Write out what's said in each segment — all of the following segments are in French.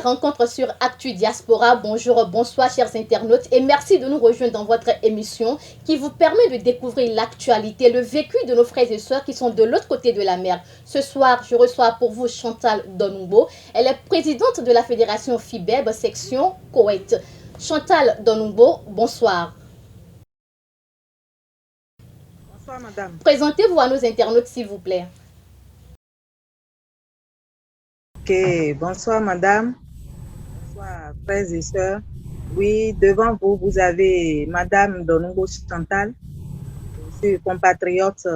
nouvelle rencontre sur Actu Diaspora. Bonjour, bonsoir chers internautes et merci de nous rejoindre dans votre émission qui vous permet de découvrir l'actualité, le vécu de nos frères et sœurs qui sont de l'autre côté de la mer. Ce soir, je reçois pour vous Chantal Donumbo. Elle est présidente de la fédération FIBEB, section Koweït. Chantal Donumbo, bonsoir. Bonsoir madame. Présentez-vous à nos internautes s'il vous plaît. Ok, bonsoir madame, bonsoir frères et sœurs. Oui, devant vous, vous avez madame Donumbo Chantal, je suis compatriote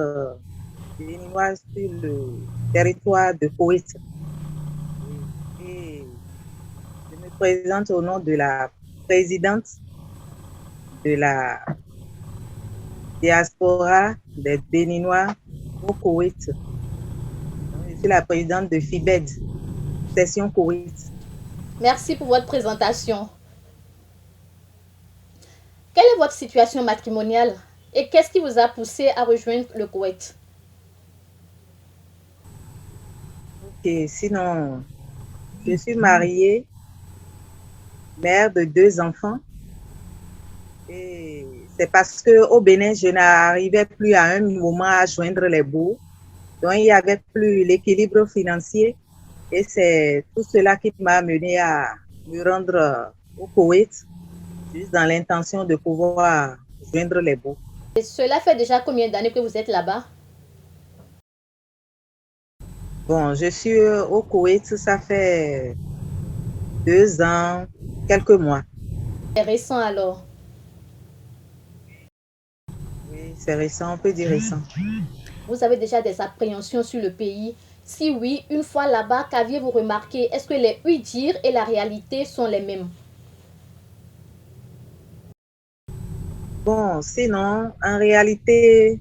béninoise sur le territoire de Koweït. Et je me présente au nom de la présidente de la diaspora des Béninois au Koweït. Je suis la présidente de FIBED. Session Koweït. Merci pour votre présentation. Quelle est votre situation matrimoniale et qu'est-ce qui vous a poussé à rejoindre le Koweït? Ok, sinon, je suis mariée, mère de 2 enfants. Et c'est parce qu'au Bénin, je n'arrivais plus à un moment à joindre les bouts. Donc, il n'y avait plus l'équilibre financier. Et c'est tout cela qui m'a amené à me rendre au Koweït, juste dans l'intention de pouvoir joindre les bouts. Et cela fait déjà combien d'années que vous êtes là-bas? Bon, je suis au Koweït, ça fait 2 ans, quelques mois. C'est récent alors? Oui, c'est récent, on peut dire récent. Vous avez déjà des appréhensions sur le pays? Si oui, une fois là-bas, qu'aviez-vous remarqué? Est-ce que les ouï-dire et la réalité sont les mêmes? Bon, sinon, en réalité,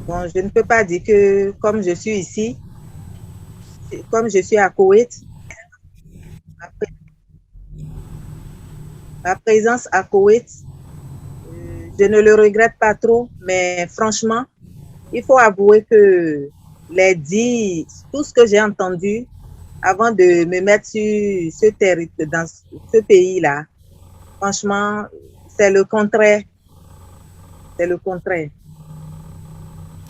bon, je ne peux pas dire que comme je suis ici, comme je suis à Koweït, ma présence à Koweït, je ne le regrette pas trop, mais franchement, il faut avouer que tout ce que j'ai entendu avant de me mettre sur ce territoire, dans ce pays-là, franchement, c'est le contraire. C'est le contraire.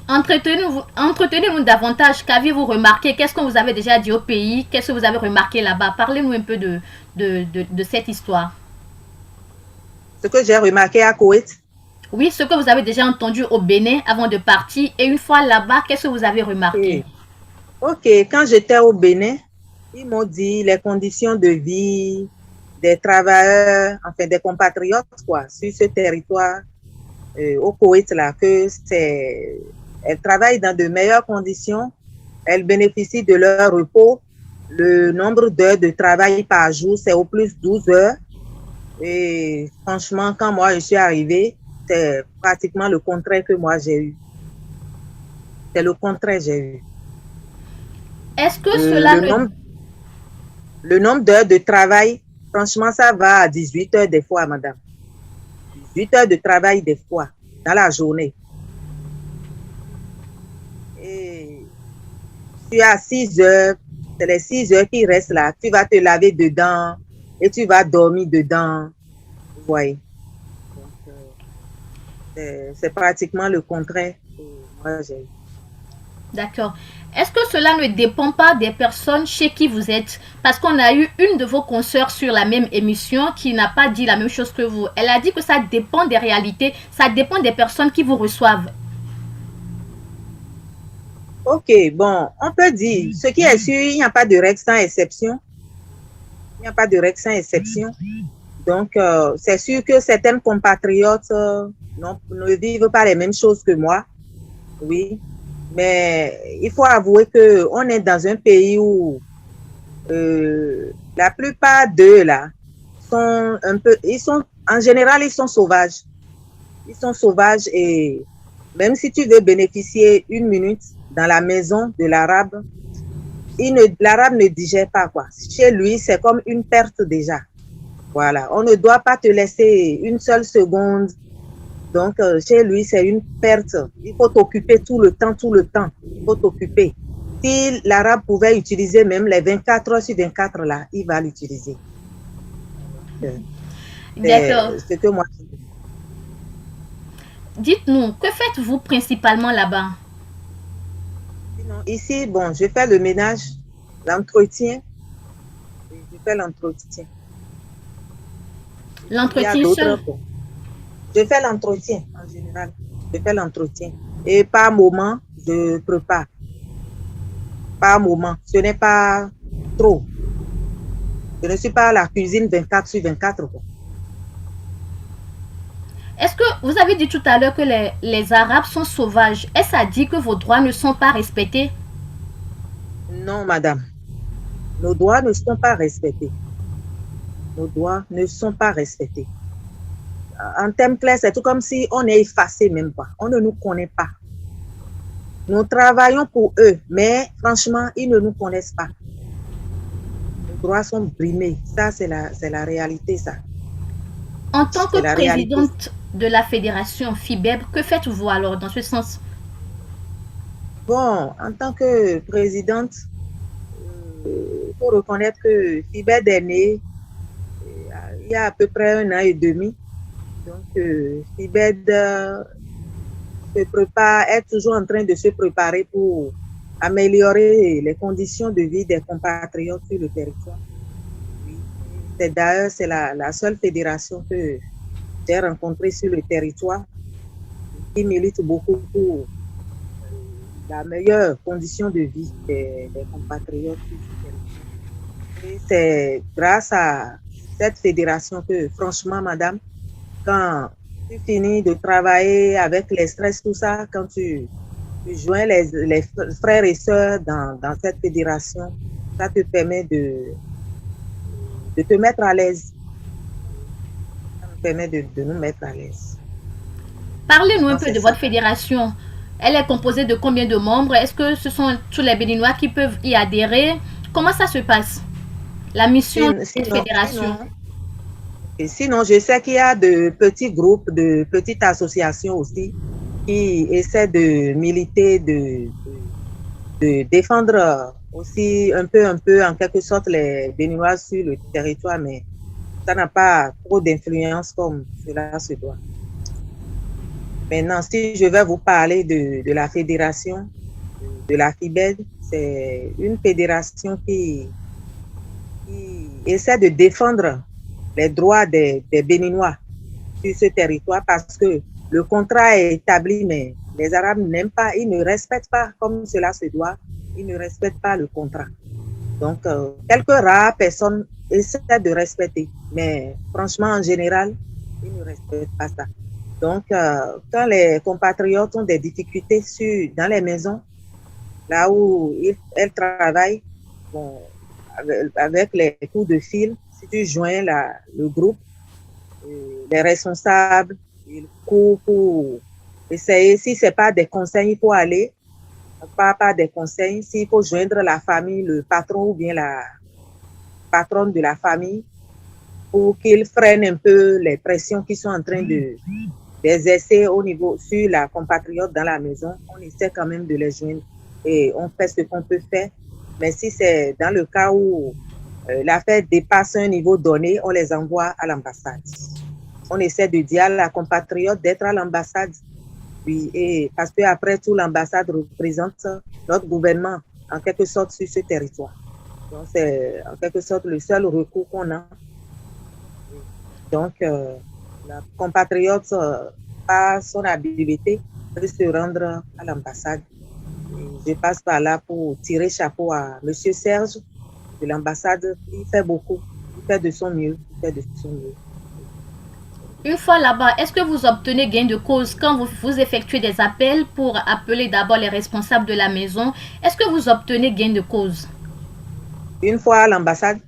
Entretenez-nous davantage. Qu'aviez-vous remarqué? Qu'est-ce que vous avez déjà dit au pays? Qu'est-ce que vous avez remarqué là-bas? Parlez-nous un peu de cette histoire. Ce que j'ai remarqué à Koweït? Oui, ce que vous avez déjà entendu au Bénin avant de partir. Et une fois là-bas, qu'est-ce que vous avez remarqué? Ok, quand j'étais au Bénin, ils m'ont dit les conditions de vie des travailleurs, enfin des compatriotes, quoi, sur ce territoire au Koweït, là, que elles travaillent dans de meilleures conditions, elles bénéficient de leur repos. Le nombre d'heures de travail par jour, c'est au plus 12 heures. Et franchement, quand moi je suis arrivée, c'est pratiquement le contraire que moi j'ai eu. C'est le contraire que j'ai eu. Est-ce que cela le nombre d'heures de travail, franchement, ça va à 18 heures des fois, madame. 18 heures de travail des fois, dans la journée. Et tu as 6 heures, c'est les 6 heures qui restent là. Tu vas te laver dedans et tu vas dormir dedans. Vous voyez. C'est pratiquement le contraire que moi j'ai eu. D'accord. Est-ce que cela ne dépend pas des personnes chez qui vous êtes? Parce qu'on a eu une de vos consoeurs sur la même émission qui n'a pas dit la même chose que vous. Elle a dit que ça dépend des réalités, ça dépend des personnes qui vous reçoivent. Ok, bon, on peut dire, ce qui est sûr, il n'y a pas de règle sans exception. Il n'y a pas de règle sans exception. Donc, c'est sûr que certaines compatriotes ne vivent pas les mêmes choses que moi. Oui. Mais il faut avouer qu'on est dans un pays où la plupart d'eux là sont un peu, en général, ils sont sauvages. Ils sont sauvages et même si tu veux bénéficier 1 minute dans la maison de l'arabe, l'arabe ne digère pas quoi. Chez lui, c'est comme une perte déjà. Voilà, on ne doit pas te laisser une seule seconde. Donc, chez lui, c'est une perte. Il faut t'occuper tout le temps. Il faut t'occuper. Si l'arabe pouvait utiliser même les 24 heures sur 24 là, il va l'utiliser. D'accord. C'est ce que moi. Dites-nous, que faites-vous principalement là-bas? Sinon, ici, bon, je fais le ménage, l'entretien. Je fais l'entretien. Il y a L'entretien d'autres. seul? Bon, je fais l'entretien en général. Je fais l'entretien. Et par moment, je prépare. Par moment. Ce n'est pas trop. Je ne suis pas à la cuisine 24 sur 24. Quoi. Est-ce que vous avez dit tout à l'heure que les Arabes sont sauvages? Est-ce à dire que vos droits ne sont pas respectés? Non, madame. Nos droits ne sont pas respectés. Nos droits ne sont pas respectés. En termes clairs, c'est tout comme si on est effacé même pas. On ne nous connaît pas. Nous travaillons pour eux, mais franchement, ils ne nous connaissent pas. Nos droits sont brimés. Ça, c'est la réalité, ça. En tant que C'est la réalité. présidente de la fédération FIBEB, que faites-vous alors dans ce sens? Bon, en tant que présidente, il faut reconnaître que FIBEB est né il y a à peu près 1 an et demi. Donc, FIBEB se prépare, est toujours en train de se préparer pour améliorer les conditions de vie des compatriotes sur le territoire. C'est d'ailleurs la seule fédération que j'ai rencontrée sur le territoire qui milite beaucoup pour la meilleure condition de vie des compatriotes sur le territoire. Et c'est grâce à cette fédération que, franchement, madame, quand tu finis de travailler avec les stress, tout ça, quand tu joins les frères et sœurs dans cette fédération, ça te permet de te mettre à l'aise. Ça nous permet de nous mettre à l'aise. Parlez-nous un peu de votre fédération. Elle est composée de combien de membres? Est-ce que ce sont tous les Béninois qui peuvent y adhérer? Comment ça se passe? La mission de cette fédération? Sinon, je sais qu'il y a de petits groupes, de petites associations aussi qui essaient de militer, de défendre aussi un peu, en quelque sorte, les Béninois sur le territoire, mais ça n'a pas trop d'influence comme cela se doit. Maintenant, si je vais vous parler de la fédération, de la FIBED, c'est une fédération qui essaie de défendre les droits des Béninois sur ce territoire parce que le contrat est établi, mais les Arabes n'aiment pas, ils ne respectent pas comme cela se doit, ils ne respectent pas le contrat. Donc, quelques rares personnes essaient de respecter, mais franchement, en général, ils ne respectent pas ça. Donc, quand les compatriotes ont des difficultés dans les maisons, là où elles travaillent, bon, avec les coups de fil, si tu joins le groupe, les responsables, ils courent pour essayer. Si ce n'est pas des conseils, il faut aller. Pas des conseils. S'il faut joindre la famille, le patron ou bien la patronne de la famille, pour qu'ils freinent un peu les pressions qui sont en train d'exercer au niveau sur la compatriote dans la maison, on essaie quand même de les joindre et on fait ce qu'on peut faire. Mais si c'est dans le cas où l'affaire dépasse un niveau donné, on les envoie à l'ambassade. On essaie de dire à la compatriote d'être à l'ambassade. Oui, et parce qu'après tout, l'ambassade représente notre gouvernement en quelque sorte sur ce territoire. Donc, c'est en quelque sorte le seul recours qu'on a. Donc, la compatriote, par son habileté, peut se rendre à l'ambassade. Je passe par là pour tirer chapeau à M. Serge de l'ambassade. Il fait beaucoup. Il fait de son mieux. Une fois là-bas, est-ce que vous obtenez gain de cause quand vous effectuez des appels pour appeler d'abord les responsables de la maison? Est-ce que vous obtenez gain de cause? Une fois à l'ambassade?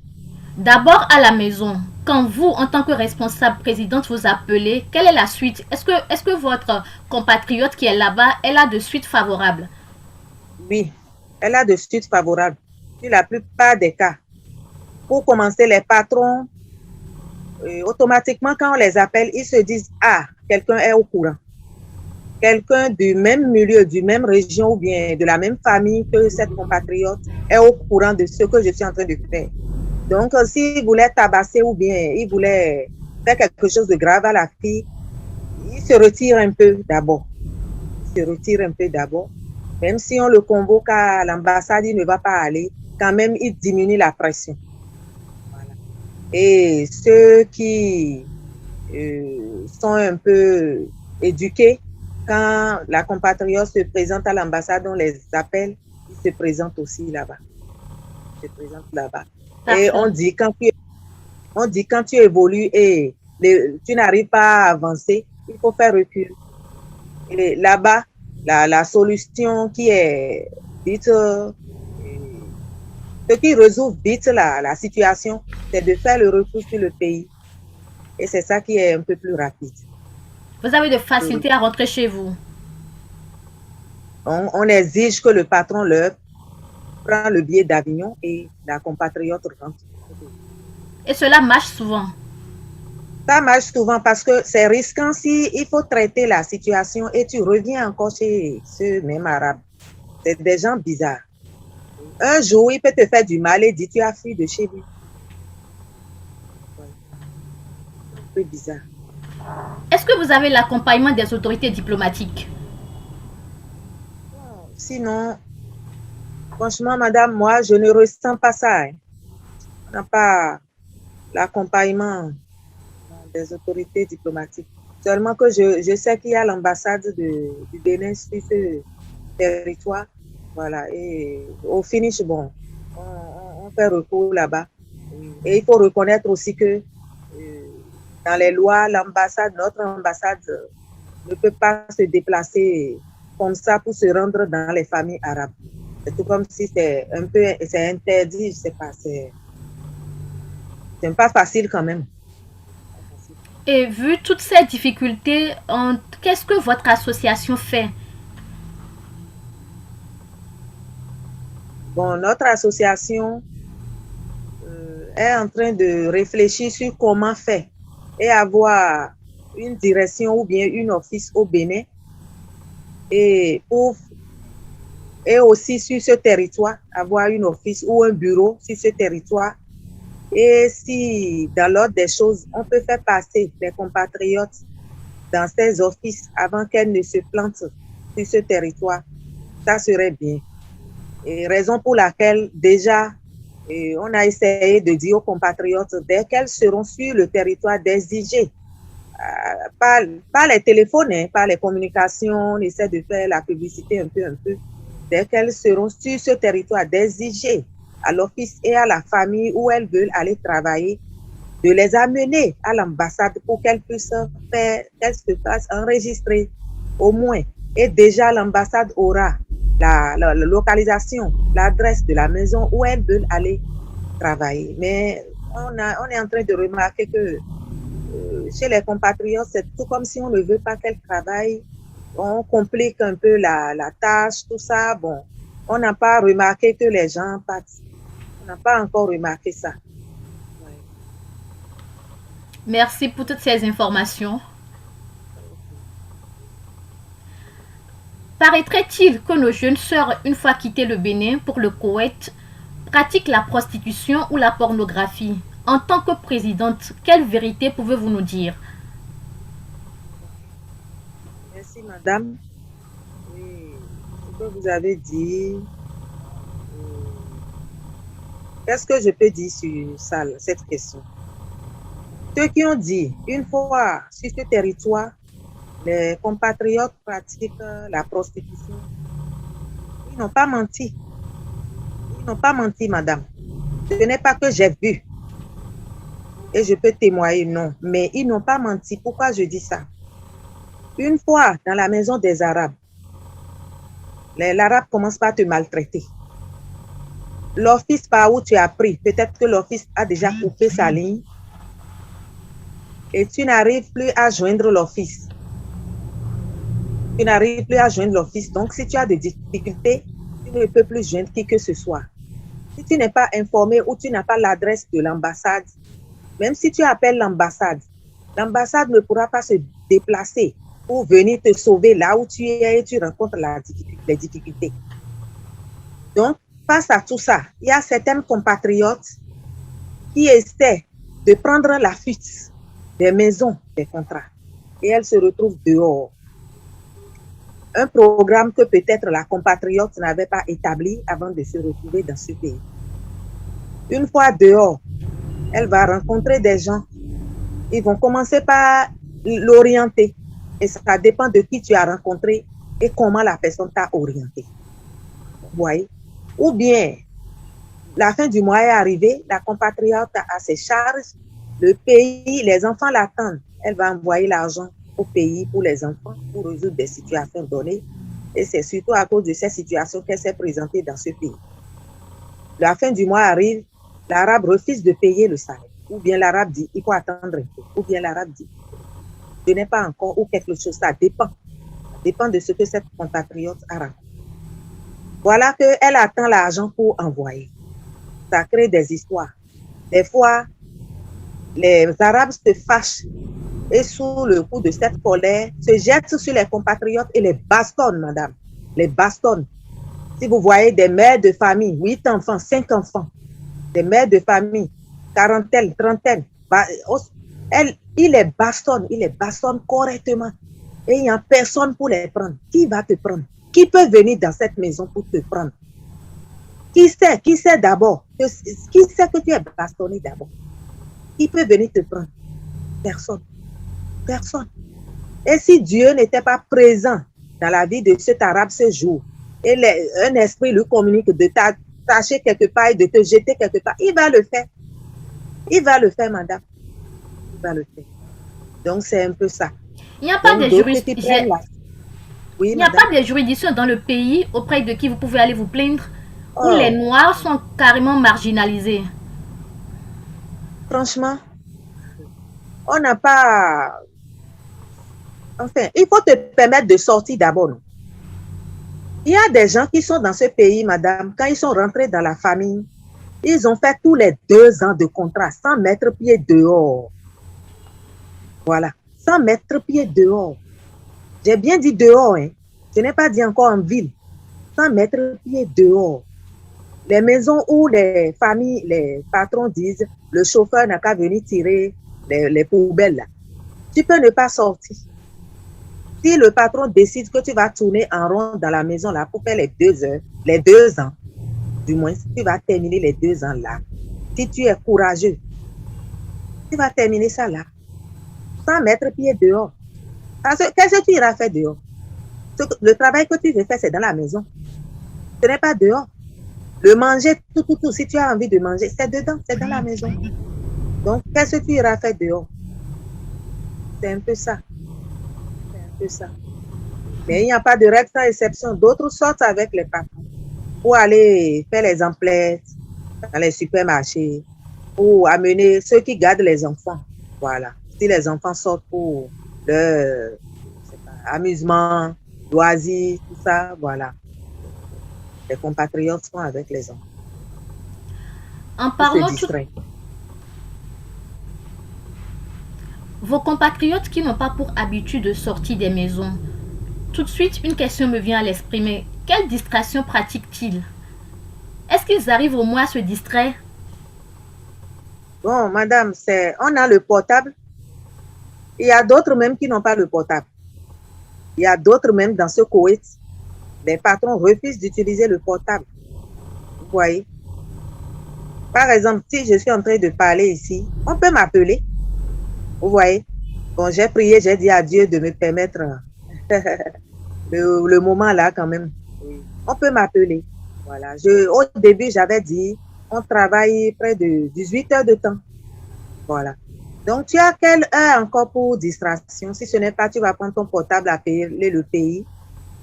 D'abord à la maison. Quand vous, en tant que responsable présidente, vous appelez, quelle est la suite? Est-ce que votre compatriote qui est là-bas, elle a de suite favorable? Oui, elle a de suite favorable. Sur la plupart des cas. Pour commencer, les patrons, automatiquement, quand on les appelle, ils se disent « Ah, quelqu'un est au courant ». quelqu'un du même milieu, du même région ou bien de la même famille que cette compatriote est au courant de ce que je suis en train de faire. Donc, s'il voulait tabasser ou bien il voulait faire quelque chose de grave à la fille, il se retire un peu d'abord. Il se retire un peu d'abord. Même si on le convoque à l'ambassade, il ne va pas aller. Quand même, il diminue la pression. Voilà. Et ceux qui sont un peu éduqués, quand la compatriote se présente à l'ambassade, on les appelle, ils se présentent aussi là-bas. Ils se présentent là-bas. Et on dit quand tu évolues et tu n'arrives pas à avancer, il faut faire recul. Et là-bas, la solution qui est vite, ce qui résout vite la situation, c'est de faire le retour sur le pays. Et c'est ça qui est un peu plus rapide. Vous avez de facilité à rentrer chez vous. On exige que le patron leur prend le billet d'Avignon et la compatriote rentre. Et cela marche souvent. Ça marche souvent parce que c'est risquant si il faut traiter la situation et tu reviens encore chez ce même arabe. C'est des gens bizarres. Un jour, il peut te faire du mal et dire tu as fui de chez lui. C'est un peu bizarre. Est-ce que vous avez l'accompagnement des autorités diplomatiques? Sinon, franchement, madame, moi, je ne ressens pas ça. Hein. On n'a pas l'accompagnement des autorités diplomatiques. Seulement que je sais qu'il y a l'ambassade du Bénin sur ce territoire. Voilà. Et au finish, bon, on fait recours là-bas. Et il faut reconnaître aussi que dans les lois, notre ambassade ne peut pas se déplacer comme ça pour se rendre dans les familles arabes. C'est tout comme si c'est interdit, je sais pas, c'est pas facile quand même. Et vu toutes ces difficultés, qu'est-ce que votre association fait? Bon, notre association est en train de réfléchir sur comment faire et avoir une direction ou bien une office au Bénin et aussi sur ce territoire, avoir une office ou un bureau sur ce territoire. Et si dans l'ordre des choses, on peut faire passer les compatriotes dans ces offices avant qu'elles ne se plantent sur ce territoire, ça serait bien. Et raison pour laquelle déjà, on a essayé de dire aux compatriotes, dès qu'elles seront sur le territoire, d'exiger, pas les téléphones, hein, pas les communications, on essaie de faire la publicité un peu. Dès qu'elles seront sur ce territoire, d'exiger à l'office et à la famille où elles veulent aller travailler, de les amener à l'ambassade pour qu'elles puissent qu'elles se fassent enregistrer au moins. Et déjà, l'ambassade aura la localisation, l'adresse de la maison où elles veulent aller travailler. Mais on est en train de remarquer que chez les compatriotes, c'est tout comme si on ne veut pas qu'elles travaillent. On complique un peu la tâche, tout ça. Bon, on n'a pas remarqué que les gens partent. On n'a pas encore remarqué ça. Ouais. Merci pour toutes ces informations. Paraîtrait-il que nos jeunes sœurs, une fois quitté le Bénin pour le Koweït, pratiquent la prostitution ou la pornographie? En tant que présidente, quelle vérité pouvez-vous nous dire? Merci, madame. Oui, ce que vous avez dit, qu'est-ce que je peux dire sur ça, cette question? Ceux qui ont dit, une fois sur ce territoire, les compatriotes pratiquent la prostitution, ils n'ont pas menti. Ils n'ont pas menti, madame. Ce n'est pas que j'ai vu. Et je peux témoigner, non. Mais ils n'ont pas menti. Pourquoi je dis ça? Une fois dans la maison des Arabes, l'Arabe commence par te maltraiter. L'office par où tu as pris, peut-être que l'office a déjà coupé sa ligne et tu n'arrives plus à joindre l'office. Tu n'arrives plus à joindre l'office. Donc, si tu as des difficultés, tu ne peux plus joindre qui que ce soit. Si tu n'es pas informé ou tu n'as pas l'adresse de l'ambassade, même si tu appelles l'ambassade ne pourra pas se déplacer pour venir te sauver là où tu es et tu rencontres les difficultés. Donc, face à tout ça, il y a certaines compatriotes qui essaient de prendre la fuite des maisons, des contrats, et elles se retrouvent dehors. Un programme que peut-être la compatriote n'avait pas établi avant de se retrouver dans ce pays. Une fois dehors, elle va rencontrer des gens. Ils vont commencer par l'orienter. Et ça dépend de qui tu as rencontré et comment la personne t'a orienté. Vous voyez? Ou bien, la fin du mois est arrivée, la compatriote a ses charges, le pays, les enfants l'attendent. Elle va envoyer l'argent au pays pour les enfants, pour résoudre des situations données. Et c'est surtout à cause de ces situations qu'elle s'est présentée dans ce pays. La fin du mois arrive, l'arabe refuse de payer le salaire. Ou bien l'arabe dit, il faut attendre un peu. Ou bien l'arabe dit, je n'ai pas encore, ou quelque chose, ça dépend. Ça dépend de ce que cette compatriote a raconté. Voilà qu'elle attend l'argent pour envoyer. Ça crée des histoires. Des fois, les Arabes se fâchent et sous le coup de cette colère, se jettent sur les compatriotes et les bastonnent, madame. Les bastonnent. Si vous voyez des mères de famille, 8 enfants, 5 enfants, des mères de famille, quarantaine, trentaine, ils les bastonnent correctement. Et il n'y a personne pour les prendre. Qui va te prendre? Qui peut venir dans cette maison pour te prendre? Qui sait d'abord? Qui sait que tu es bastonné d'abord? Qui peut venir te prendre? Personne. Personne. Et si Dieu n'était pas présent dans la vie de cet arabe ce jour, et un esprit lui communique de t'attacher quelque part et de te jeter quelque part, il va le faire. Il va le faire, madame. Il va le faire. Donc, c'est un peu ça. Il n'y a pas de juridictions dans le pays auprès de qui vous pouvez aller vous plaindre, où les Noirs sont carrément marginalisés. Franchement, on n'a pas... Enfin, il faut te permettre de sortir d'abord. Il y a des gens qui sont dans ce pays, madame, quand ils sont rentrés dans la famille, ils ont fait tous les 2 ans de contrat sans mettre pied dehors. Voilà, sans mettre pied dehors. J'ai bien dit dehors, hein. Je n'ai pas dit encore en ville. Sans mettre pied dehors. Les maisons où les familles, les patrons disent, le chauffeur n'a qu'à venir tirer les poubelles là. Tu peux ne pas sortir. Si le patron décide que tu vas tourner en rond dans la maison là pour faire les 2 heures, les 2 ans, du moins, tu vas terminer les 2 ans là. Si tu es courageux, tu vas terminer ça là, sans mettre pied dehors. Parce que qu'est-ce que tu iras faire dehors? Le travail que tu veux faire, c'est dans la maison. Ce n'est pas dehors. Le manger, tout, si tu as envie de manger, c'est dedans, c'est dans la maison. Donc, qu'est-ce que tu iras faire dehors? C'est un peu ça. Ça. Mais il n'y a pas de règle sans exception. D'autres sortent avec les patrons pour aller faire les emplettes dans les supermarchés ou amener ceux qui gardent les enfants. Voilà. Si les enfants sortent pour leur amusement, loisirs, tout ça, voilà. Les compatriotes sont avec les enfants. En parlant vos compatriotes qui n'ont pas pour habitude de sortir des maisons, tout de suite une question me vient à l'esprit, mais quelle distraction pratiquent-ils? Est-ce qu'ils arrivent au moins à se distraire? Bon, madame, on a le portable. Il y a d'autres même qui n'ont pas le portable. Il y a d'autres même dans ce Koweït. Les patrons refusent d'utiliser le portable. Vous voyez? Par exemple, si je suis en train de parler ici, on peut m'appeler. Vous voyez? Bon, j'ai prié, j'ai dit à Dieu de me permettre le moment là quand même. On peut m'appeler. Voilà. Au début, j'avais dit, on travaille près de 18 heures de temps. Voilà. Donc, tu as quelle heure encore pour distraction? Si ce n'est pas, tu vas prendre ton portable, appeler le pays,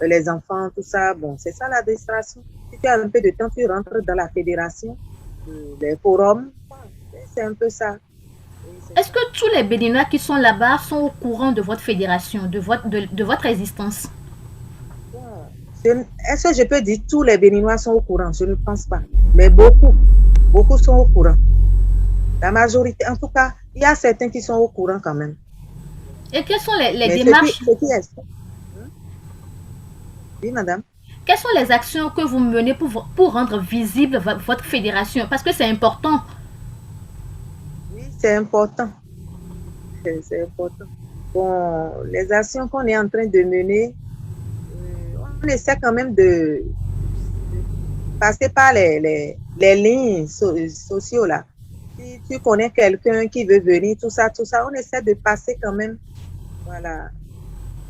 les enfants, tout ça. Bon, c'est ça la distraction. Si tu as un peu de temps, tu rentres dans la fédération, les forums. C'est un peu ça. Est-ce que tous les Béninois qui sont là-bas sont au courant de votre fédération, de votre existence? Est-ce que je peux dire tous les Béninois sont au courant? Je ne pense pas. Mais beaucoup sont au courant. La majorité, en tout cas, il y a certains qui sont au courant quand même. Et quelles sont les Mais démarches, ce qui est... Oui, madame. quelles sont les actions que vous menez pour rendre visible votre fédération? Parce que c'est important. Oui, c'est important. C'est important. Bon, les actions qu'on est en train de mener, on essaie quand même de passer par les lignes sociaux là. Si tu connais quelqu'un qui veut venir, tout ça, on essaie de passer quand même. Voilà.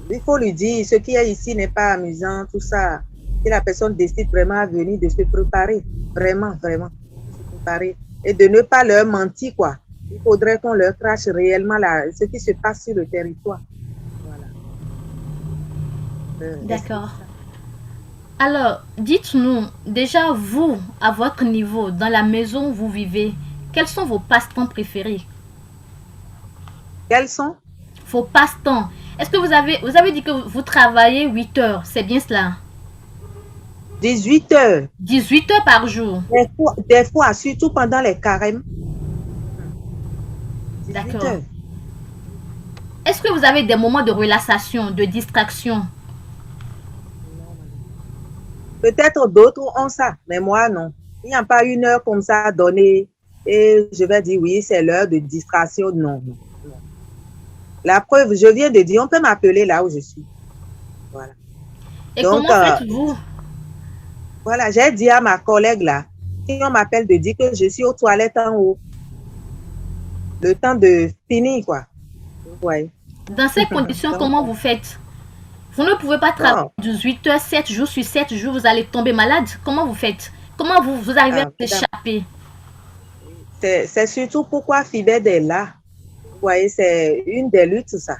Il faut lui dire, ce qui est ici n'est pas amusant, tout ça. Si la personne décide vraiment à venir, de se préparer, vraiment, vraiment, de se préparer et de ne pas leur mentir, quoi. Il faudrait qu'on leur crache réellement ce qui se passe sur le territoire. Voilà. D'accord. Alors, dites-nous, déjà vous, à votre niveau, dans la maison où vous vivez, quels sont vos passe-temps préférés? Quels sont? Vos passe-temps. Est-ce que vous avez dit que vous travaillez 8 heures, c'est bien cela? 18 heures. 18 heures par jour. Des fois, surtout pendant les carèmes. D'accord. Est-ce que vous avez des moments de relaxation, de distraction? Peut-être d'autres ont ça, mais moi, non. Il n'y a pas une heure comme ça donnée et je vais dire oui, c'est l'heure de distraction. Non, non, non. La preuve, je viens de dire, on peut m'appeler là où je suis. Voilà. Et donc, comment faites-vous? Voilà, j'ai dit à ma collègue là, si on m'appelle de dire que je suis aux toilettes en haut, le temps de finir, quoi. Ouais. Dans ces conditions, comment vous faites? Vous ne pouvez pas travailler 18 heures, 7 jours sur 7 jours, vous allez tomber malade. Comment vous faites? Comment vous arrivez à vous échapper? C'est surtout pourquoi FIDED est là. Vous voyez, c'est une des luttes, ça.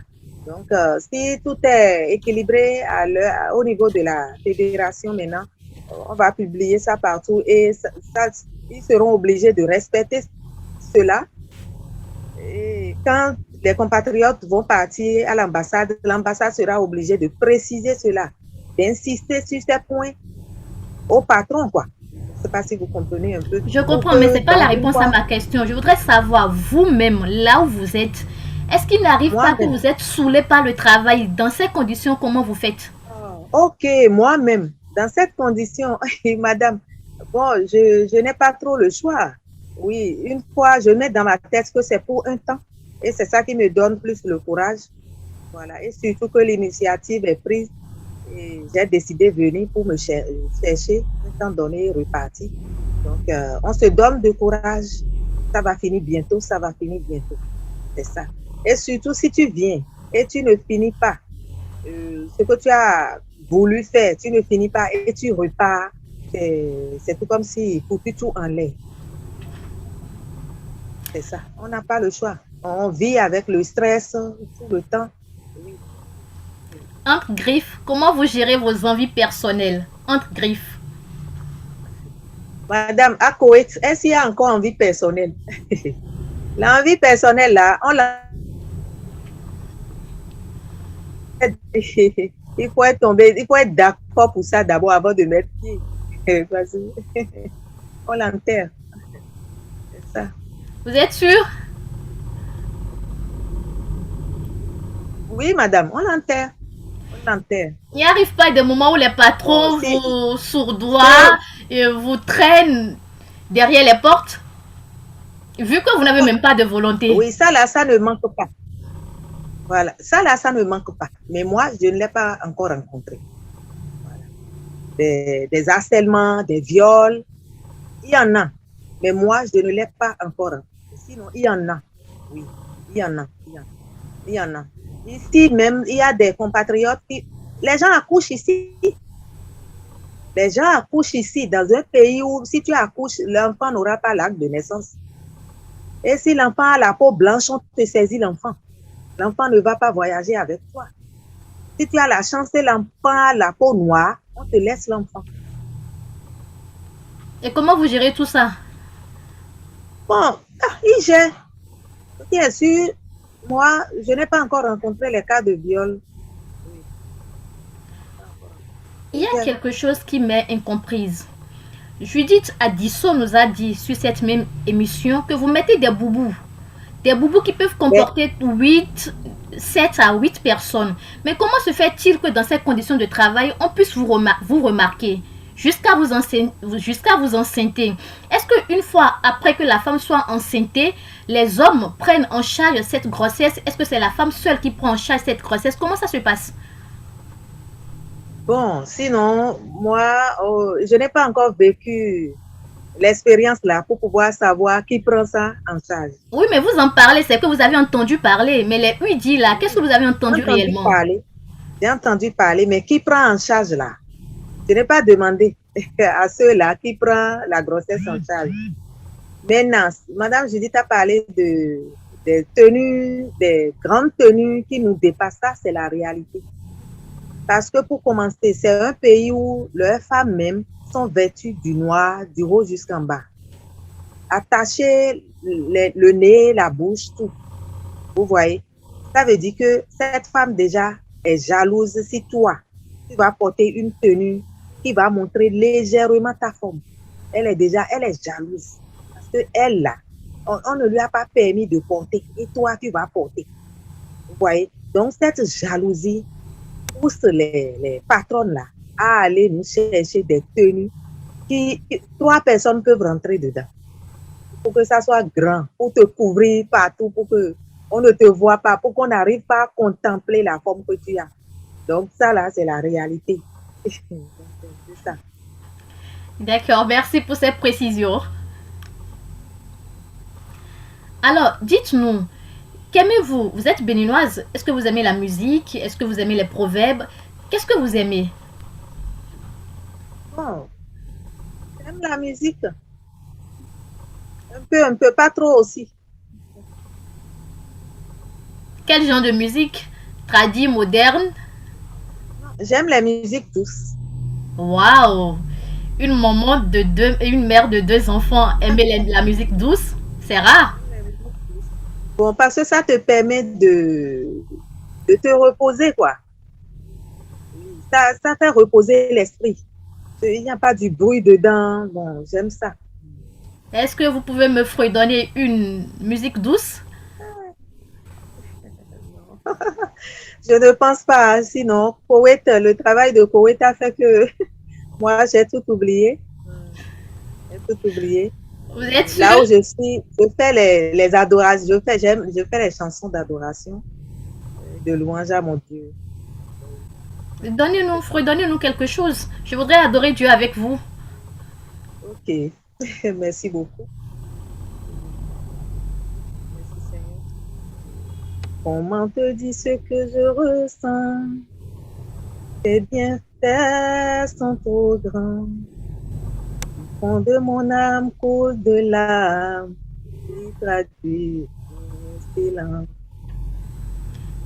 Donc, si tout est équilibré au niveau de la fédération maintenant, on va publier ça partout et ils seront obligés de respecter cela. Et quand les compatriotes vont partir à l'ambassade sera obligée de préciser cela, d'insister sur ces points au patron, quoi. Je ne sais pas si vous comprenez un peu. Je comprends, mais ce n'est pas la réponse à ma question. Je voudrais savoir, vous-même, là où vous êtes, est-ce qu'il n'arrive pas que vous êtes saoulé par le travail? Dans ces conditions, comment vous faites? Ok, moi-même, dans cette condition, madame, bon, je n'ai pas trop le choix. Oui, une fois, je mets dans ma tête que c'est pour un temps. Et c'est ça qui me donne plus le courage. Voilà. Et surtout que l'initiative est prise. Et j'ai décidé de venir pour me chercher, étant donné, repartir. Donc, on se donne de courage. Ça va finir bientôt, ça va finir bientôt. C'est ça. Et surtout, si tu viens et tu ne finis pas ce que tu as voulu faire, tu ne finis pas et tu repars, c'est tout comme si foutu tout en l'air. C'est ça. On n'a pas le choix. On vit avec le stress tout le temps. Oui. Entre griffes, comment vous gérez vos envies personnelles? Entre griffes. Madame, à Koweït, est-ce qu'il y a encore envie personnelle? L'envie personnelle, là, on l'a... Il faut être d'accord pour ça d'abord avant de mettre pied. On l'enterre. C'est ça. Vous êtes sûr? Oui, madame, on l'enterre. On l'enterre. Il n'y arrive pas des moments où les patrons vous sourdoient et vous traînent derrière les portes? Vu que vous n'avez même pas de volonté. Oui, ça là, ça ne manque pas. Voilà, ça là, ça ne manque pas. Mais moi, je ne l'ai pas encore rencontré. Voilà. Des harcèlements, des viols, il y en a. Mais moi, je ne l'ai pas encore rencontré. Sinon, il y en a. Oui, il y en a. Il y en a. Ici même, il y a des compatriotes qui... Les gens accouchent ici. Les gens accouchent ici, dans un pays où, si tu accouches, l'enfant n'aura pas l'acte de naissance. Et si l'enfant a la peau blanche, on te saisit l'enfant. L'enfant ne va pas voyager avec toi. Si tu as la chance et l'enfant a la peau noire, on te laisse l'enfant. Et comment vous gérez tout ça? Bon, il gère. Bien sûr, moi, je n'ai pas encore rencontré les cas de viol. Il y a quelque chose qui m'est incomprise. Judith Adisso nous a dit sur cette même émission que vous mettez des boubous. Des boubous qui peuvent comporter 8 7 à 8 personnes. Mais comment se fait-il que dans ces conditions de travail, on puisse vous remarquer jusqu'à vous enceinte? Est-ce qu'une fois après que la femme soit enceinte, les hommes prennent en charge cette grossesse? Est-ce que c'est la femme seule qui prend en charge cette grossesse? Comment ça se passe? Bon, sinon, moi, je n'ai pas encore vécu l'expérience là pour pouvoir savoir qui prend ça en charge. Oui, mais vous en parlez, c'est que vous avez entendu parler. Mais les UDI là, qu'est-ce que vous avez entendu réellement? J'ai entendu parler, mais qui prend en charge là? Je n'ai pas demandé à ceux-là qui prend la grossesse en charge. Maintenant, Madame Judith a parlé des tenues, des grandes tenues qui nous dépassent. Ça, c'est la réalité. Parce que pour commencer, c'est un pays où leurs femmes même sont vêtues du noir, du haut jusqu'en bas. Attachées le nez, la bouche, tout. Vous voyez? Ça veut dire que cette femme déjà est jalouse si toi, tu vas porter une tenue qui va montrer légèrement ta forme. Elle est jalouse. Parce que elle, là, on ne lui a pas permis de porter. Et toi, tu vas porter. Vous voyez? Donc, cette jalousie pousse les patronnes là à aller nous chercher des tenues qui 3 personnes peuvent rentrer dedans. Pour que ça soit grand, pour te couvrir partout, pour qu'on ne te voit pas, pour qu'on n'arrive pas à contempler la forme que tu as. Donc ça là, c'est la réalité. C'est ça. D'accord, merci pour cette précision. Alors, dites-nous, qu'aimez-vous? Vous êtes béninoise. Est-ce que vous aimez la musique? Est-ce que vous aimez les proverbes? Qu'est-ce que vous aimez? Bon, j'aime la musique. Un peu, pas trop aussi. Quel genre de musique? Tradie, moderne? J'aime les musiques douces. Waouh! Une maman de deux et une mère de 2 enfants aimer la musique douce? C'est rare. Bon, parce que ça te permet de te reposer, quoi. Ça fait reposer l'esprit. Il n'y a pas du bruit dedans. Bon, j'aime ça. Est-ce que vous pouvez me fredonner une musique douce? Je ne pense pas. Sinon, le travail de Koweït a fait que moi, j'ai tout oublié. J'ai tout oublié. Vous êtes sûr? Là où je suis, je fais les adorations. Je fais les chansons d'adoration, de louange à mon Dieu. Fredonnez-nous quelque chose. Je voudrais adorer Dieu avec vous. Ok. Merci beaucoup. Merci Seigneur. Comment te dire ce que je ressens? Tes bienfaits sont trop grands. Du fond de mon âme coule de larmes qui traduit mon silence.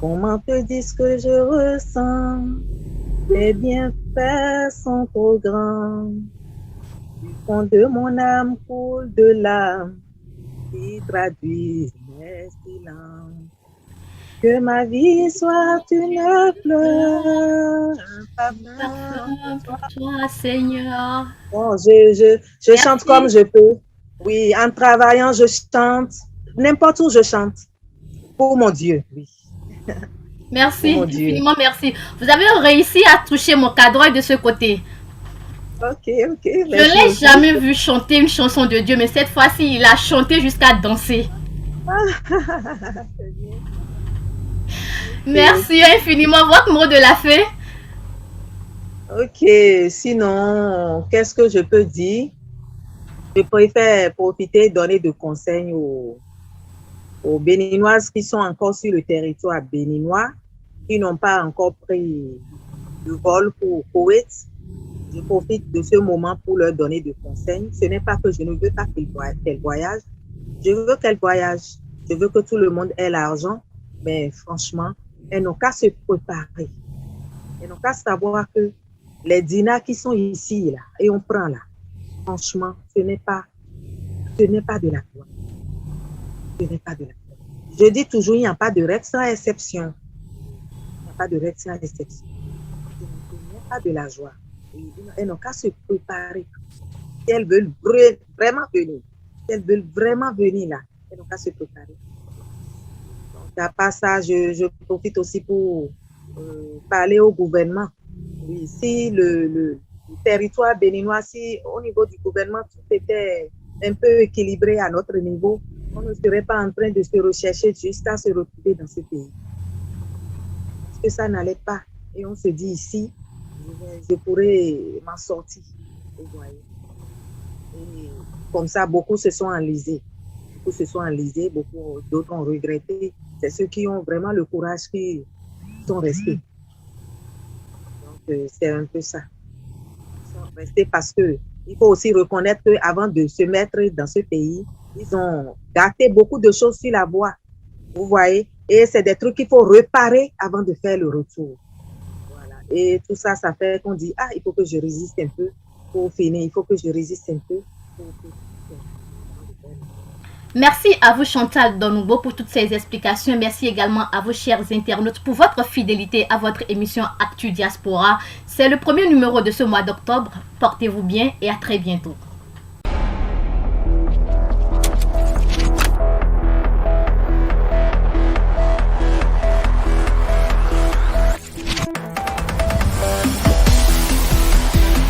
Comment te dire ce que je ressens? Tes bienfaits sont trop grands. Du fond de mon âme coule de larmes qui traduisent mes silences. Que ma vie soit une fleur, un pour toi, Seigneur. Bon, je chante comme je peux. Oui, en travaillant, je chante. N'importe où, je chante. Pour mon Dieu, oui. Merci, infiniment merci. Vous avez réussi à toucher mon cadre de ce côté. Ok. Je ne l'ai jamais vu chanter une chanson de Dieu, mais cette fois-ci, il a chanté jusqu'à danser. Merci infiniment. Votre mot de la fin? Ok, sinon, qu'est-ce que je peux dire? Je préfère profiter et donner de conseils aux Béninoises qui sont encore sur le territoire béninois, qui n'ont pas encore pris le vol pour Koweït. Je profite de ce moment pour leur donner des conseils. Ce n'est pas que je ne veux pas qu'elles voyagent. Je veux qu'elles voyagent. Je veux que tout le monde ait l'argent. Mais franchement, elles n'ont qu'à se préparer. Elles n'ont qu'à savoir que les dinars qui sont ici, là, et on prend là, franchement, ce n'est pas de la joie. Ce n'est pas de la joie. Je dis toujours, il n'y a pas de règle sans exception. Il n'y a pas de règle sans exception. Ce n'est pas de la joie. Elles n'ont qu'à se préparer. Si elles veulent vraiment venir, là, elles n'ont qu'à se préparer. Donc, À part ça, je profite aussi pour parler au gouvernement. Oui, si le territoire béninois, si au niveau du gouvernement, tout était un peu équilibré à notre niveau, on ne serait pas en train de se rechercher jusqu'à se retrouver dans ce pays. Parce que ça n'allait pas. Et on se dit ici, je pourrais m'en sortir. Vous voyez. Et comme ça, beaucoup se sont enlisés. Beaucoup d'autres ont regretté. C'est ceux qui ont vraiment le courage qui sont restés. Donc, c'est un peu ça. Ils sont restés parce que il faut aussi reconnaître qu'avant de se mettre dans ce pays, ils ont gâté beaucoup de choses sur la voie. Vous voyez? Et c'est des trucs qu'il faut réparer avant de faire le retour. Voilà. Et tout ça, ça fait qu'on dit, il faut que je résiste un peu pour finir. Il faut que je résiste un peu pour finir. Merci à vous Chantal Donoubo pour toutes ces explications. Merci également à vous chers internautes pour votre fidélité à votre émission Actu Diaspora. C'est le premier numéro de ce mois d'octobre. Portez-vous bien et à très bientôt.